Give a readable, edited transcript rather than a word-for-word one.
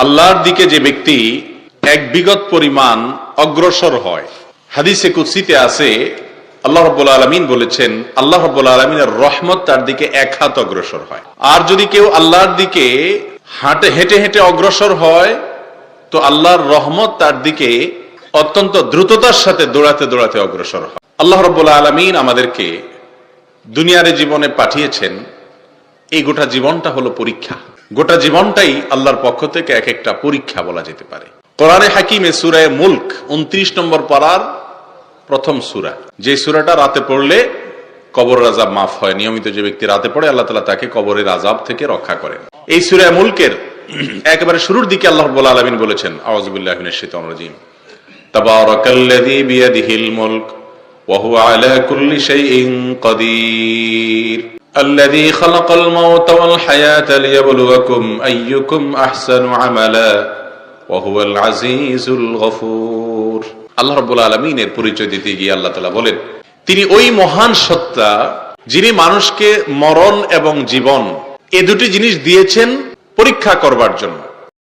আল্লাহর দিকে যে ব্যক্তি এক বিগত পরিমাণ অগ্রসর হয়, হাদিসে কুদসিতে আছে আল্লাহ রাব্বুল আলামিন বলেছেন, আল্লাহ রাব্বুল আলামিনের রহমত তার দিকে এক হাত অগ্রসর হয়। আর যদি কেউ আল্লাহর দিকে হেঁটে হেঁটে অগ্রসর হয়, তো আল্লাহর রহমত তার দিকে অত্যন্ত দ্রুততার সাথে দৌড়াতে দৌড়াতে অগ্রসর হয়। আল্লাহ রাব্বুল আলামিন আমাদেরকে দুনিয়ার জীবনে পাঠিয়েছেন। এই গোটা জীবনটা হলো পরীক্ষা। গোটা জীবনটাই আল্লাহর পক্ষ থেকে এক একটা পরীক্ষা বলা যেতে পারে। কোরআনে হাকিমে সূরা মুলক 29 নম্বর পারার প্রথম সূরা, যে সূরাটা রাতে পড়লে কবরের আযাব মাফ হয়। নিয়মিত যে ব্যক্তি রাতে পড়ে, আল্লাহ তাআলা তাকে কবরের আযাব থেকে রক্ষা করেন। এই সূরা মুলকের একেবারে শুরুর দিকে আল্লাহ রাব্বুল আলামিন বলেছেন, আউযু বিল্লাহি মিনাশ শাইতানির রাজীম, তাবারাকাল্লাযী বিয়াদিহিল মুলক ওয়া হুয়া আলা কুল্লি শাইইন কাদির الذي خلق الموت والحياة ليبلوكم أيكم أحسن عملا وهو العزيز الغفور। আল্লাহ রাব্বুল আলামিনের পরিচয় দিতে গিয়ে আল্লাহ তাআলা বলেন, তিনি ওই মহান সত্তা যিনি মানুষকে মরণ এবং জীবন এই দুটি জিনিস দিয়েছেন পরীক্ষা করবার জন্য।